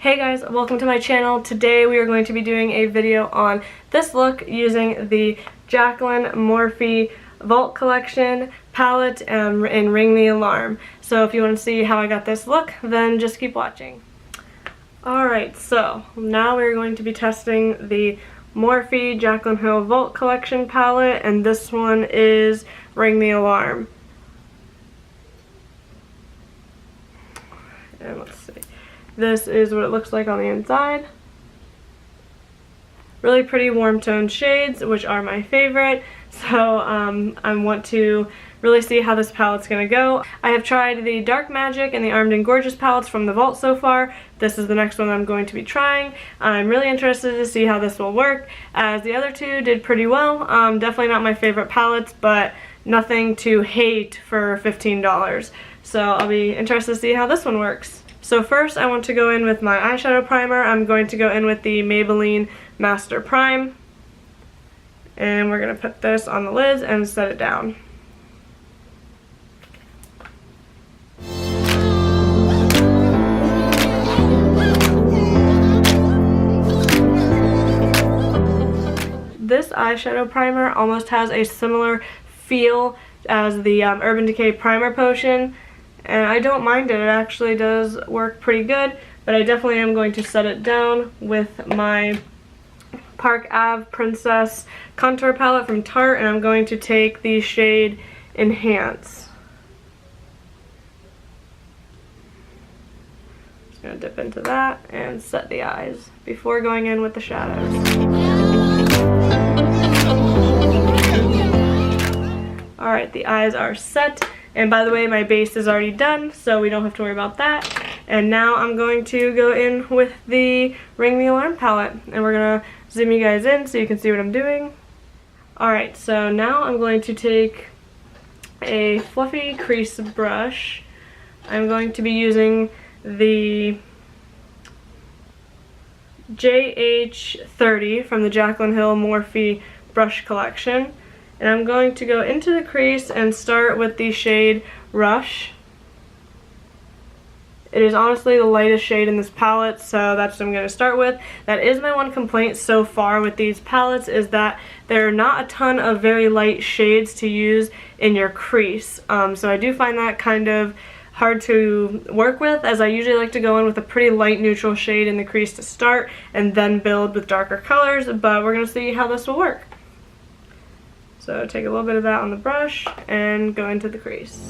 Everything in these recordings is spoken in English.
Hey guys, welcome to my channel. Today we are going to be doing a video on this look using the Jaclyn Morphe Vault Collection palette and Ring the Alarm. So if you want to see how I got this look, then just keep watching. Alright, so now we're going to be testing the Morphe Jaclyn Hill Vault Collection palette, and this one is Ring the Alarm. And let's see. This is what it looks like on the inside. Really pretty warm toned shades, which are my favorite. So I want to really see how this palette's going to go. I have tried the Dark Magic and the Armed and Gorgeous palettes from the Vault so far. This is the next one I'm going to be trying. I'm really interested to see how this will work, as the other two did pretty well. Definitely not my favorite palettes, but nothing to hate for $15. So I'll be interested to see how this one works. So first I want to go in with my eyeshadow primer. I'm going to go in with the Maybelline Master Prime. And we're going to put this on the lids and set it down. This eyeshadow primer almost has a similar feel as the Urban Decay Primer Potion. And I don't mind it. It actually does work pretty good, but I definitely am going to set it down with my Park Ave Princess contour palette from Tarte, and I'm going to take the shade Enhance. Just going to dip into that and set the eyes before going in with the shadows. Alright, the eyes are set. And by the way, my base is already done, so we don't have to worry about that. And now I'm going to go in with the Ring the Alarm palette. And we're going to zoom you guys in so you can see what I'm doing. Alright, so now I'm going to take a fluffy crease brush. I'm going to be using the JH30 from the Jaclyn Hill Morphe brush collection. And I'm going to go into the crease and start with the shade Rush. It is honestly the lightest shade in this palette, so that's what I'm going to start with. That is my one complaint so far with these palettes, is that there are not a ton of very light shades to use in your crease. So I do find that kind of hard to work with, as I usually like to go in with a pretty light neutral shade in the crease to start and then build with darker colors, but we're going to see how this will work. So take a little bit of that on the brush and go into the crease.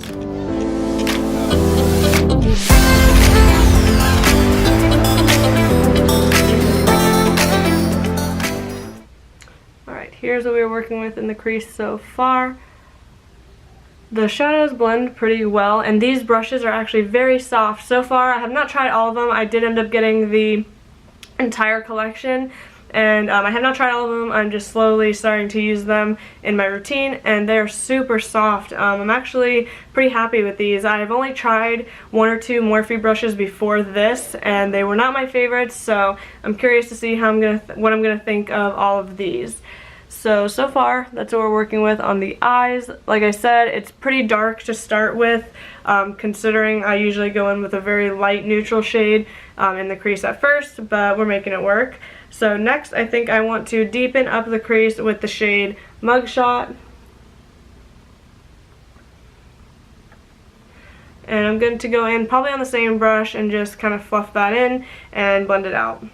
Alright, here's what we were working with in the crease so far. The shadows blend pretty well, and these brushes are actually very soft. So far, I have not tried all of them. I did end up getting the entire collection. And I have not tried all of them. I'm just slowly starting to use them in my routine, and they're super soft. I'm actually pretty happy with these. I've only tried one or two Morphe brushes before this, and they were not my favorites, so I'm curious to see how what I'm gonna think of all of these. So far, that's what we're working with on the eyes. Like I said, it's pretty dark to start with, considering I usually go in with a very light neutral shade in the crease at first, but we're making it work. So next, I think I want to deepen up the crease with the shade Mugshot. And I'm going to go in probably on the same brush and just kind of fluff that in and blend it out.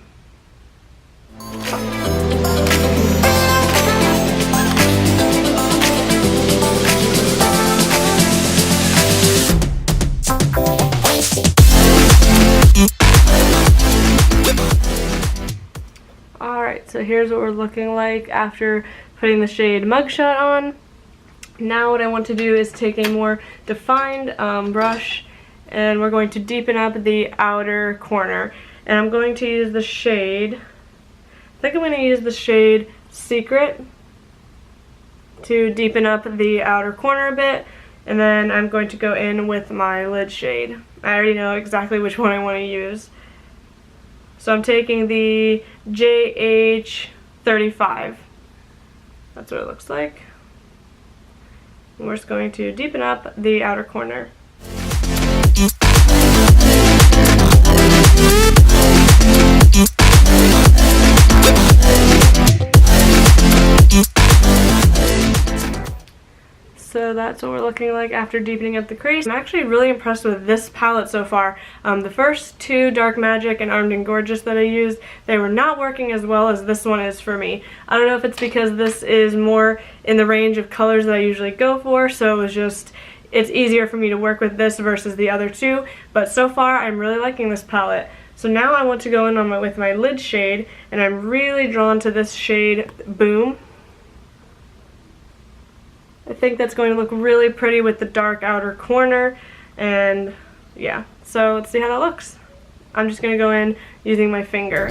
So here's what we're looking like after putting the shade Mugshot on. Now what I want to do is take a more defined brush, and we're going to deepen up the outer corner. And I'm going to use the shade, I think I'm going to use the shade Secret to deepen up the outer corner a bit. And then I'm going to go in with my lid shade. I already know exactly which one I want to use. So I'm taking the JH35. That's what it looks like. And we're just going to deepen up the outer corner. that's what we're looking like after deepening up the crease. I'm actually really impressed with this palette so far. The first two, Dark Magic and Armed and Gorgeous, that I used, they were not working as well as this one is for me. I don't know if it's because this is more in the range of colors that I usually go for, so it's easier for me to work with this versus the other two, but so far I'm really liking this palette. So now I want to go in with my lid shade, and I'm really drawn to this shade Boom. I think that's going to look really pretty with the dark outer corner, and yeah, so let's see how that looks. I'm just going to go in using my finger.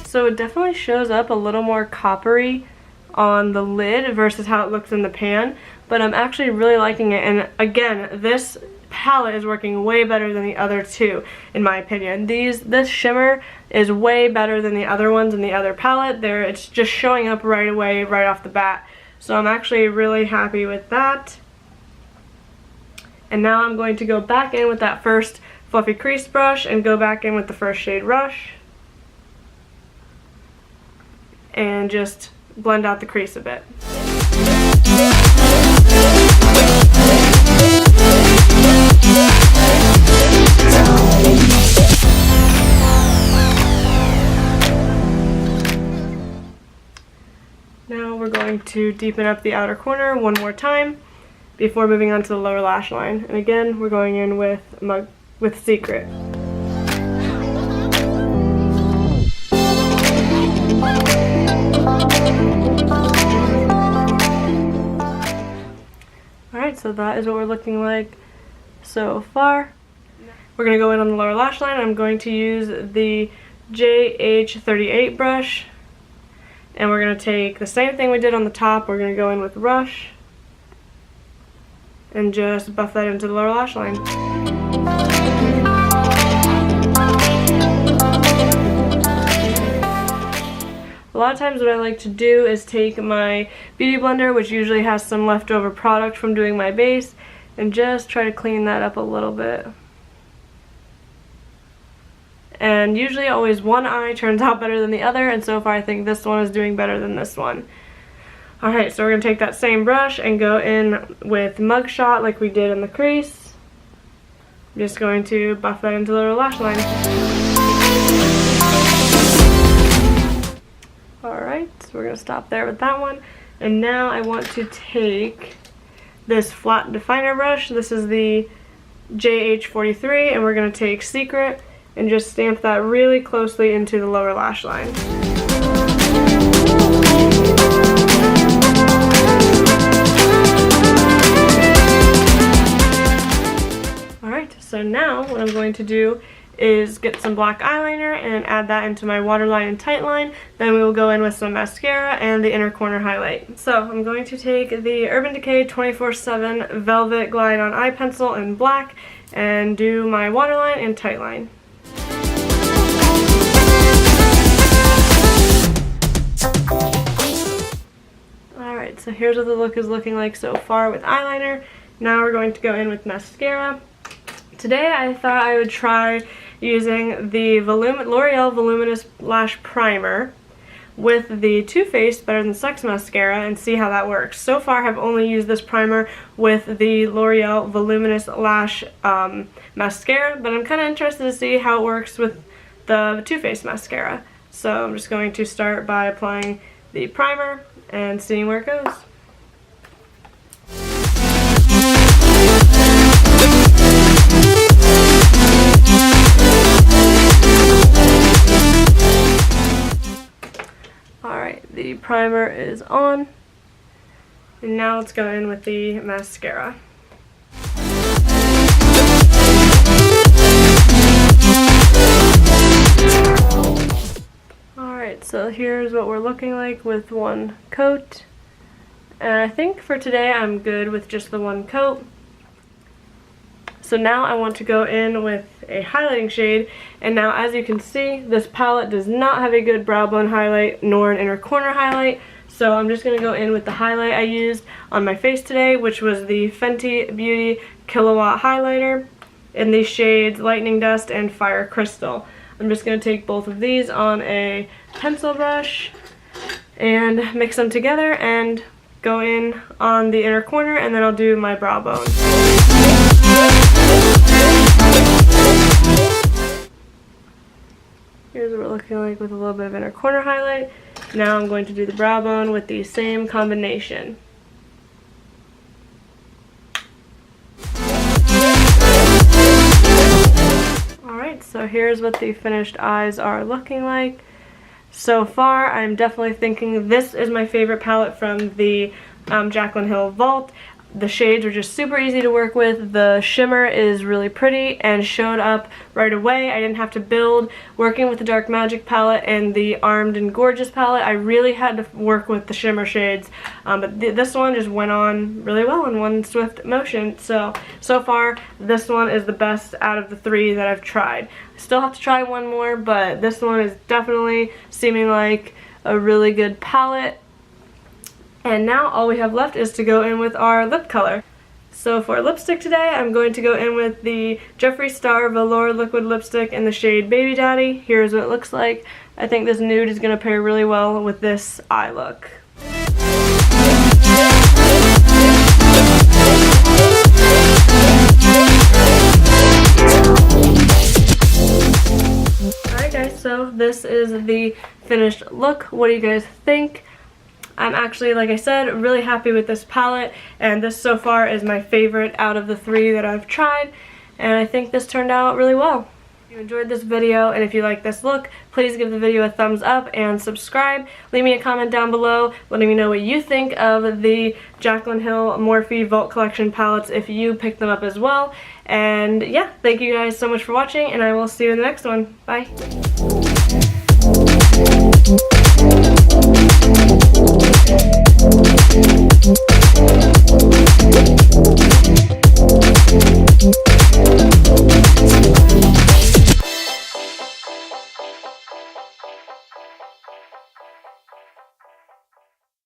So it definitely shows up a little more coppery on the lid versus how it looks in the pan, but I'm actually really liking it, and again, this palette is working way better than the other two, in my opinion. This shimmer is way better than the other ones in the other palette. It's just showing up right away, right off the bat. So I'm actually really happy with that. And now I'm going to go back in with that first fluffy crease brush and go back in with the first shade Rush and just blend out the crease a bit. Now we're going to deepen up the outer corner one more time before moving on to the lower lash line. And again, we're going in with Secret. Alright, so that is what we're looking like so far. We're going to go in on the lower lash line. I'm going to use the JH38 brush, and we're going to take the same thing we did on the top. We're going to go in with Rush and just buff that into the lower lash line. A lot of times what I like to do is take my beauty blender, which usually has some leftover product from doing my base, and just try to clean that up a little bit. And usually always one eye turns out better than the other, and so far I think this one is doing better than this one. Alright, so we're going to take that same brush and go in with Mugshot like we did in the crease. I'm just going to buff that into the lower lash line. Alright, so we're going to stop there with that one. And now I want to take this flat definer brush. This is the JH43, and we're going to take Secret and just stamp that really closely into the lower lash line. Alright, so now what I'm going to do is get some black eyeliner and add that into my waterline and tightline. Then we will go in with some mascara and the inner corner highlight. So I'm going to take the Urban Decay 24/7 Velvet Glide on Eye Pencil in black and do my waterline and tightline. Alright, so here's what the look is looking like so far with eyeliner. Now we're going to go in with mascara. Today I thought I would try using the L'Oreal Voluminous Lash Primer with the Too Faced Better Than Sex mascara and see how that works. So far I've only used this primer with the L'Oreal Voluminous Lash mascara, but I'm kind of interested to see how it works with the Too Faced mascara. So I'm just going to start by applying the primer and seeing where it goes. Alright, the primer is on, and now let's go in with the mascara. Alright, so here's what we're looking like with one coat. And I think for today I'm good with just the one coat. So now I want to go in with a highlighting shade, and now as you can see, this palette does not have a good brow bone highlight nor an inner corner highlight. So I'm just going to go in with the highlight I used on my face today, which was the Fenty Beauty Kilowatt Highlighter in the shades Lightning Dust and Fire Crystal. I'm I'm just going to take both of these on a pencil brush and mix them together and go in on the inner corner, and then I'll do my brow bone. Here's what we're looking like with a little bit of inner corner highlight. Now I'm going to do the brow bone with the same combination. Alright, so here's what the finished eyes are looking like. So far, I'm definitely thinking this is my favorite palette from the Jaclyn Hill Vault. The shades are just super easy to work with. The shimmer is really pretty and showed up right away. I didn't have to build. Working with the Dark Magic palette and the Armed and Gorgeous palette, I really had to work with the shimmer shades. But this one just went on really well in one swift motion. So far, this one is the best out of the three that I've tried. I still have to try one more, but this one is definitely seeming like a really good palette. And now all we have left is to go in with our lip color. So for lipstick today, I'm going to go in with the Jeffree Star Velour Liquid Lipstick in the shade Baby Daddy. Here's what it looks like. I think this nude is going to pair really well with this eye look. Alright guys, so this is the finished look. What do you guys think? I'm actually, like I said, really happy with this palette, and this so far is my favorite out of the three that I've tried, and I think this turned out really well. If you enjoyed this video and if you like this look, please give the video a thumbs up and subscribe. Leave me a comment down below letting me know what you think of the Jaclyn Hill Morphe Vault Collection palettes if you picked them up as well. And yeah, thank you guys so much for watching, and I will see you in the next one. Bye. Thank you.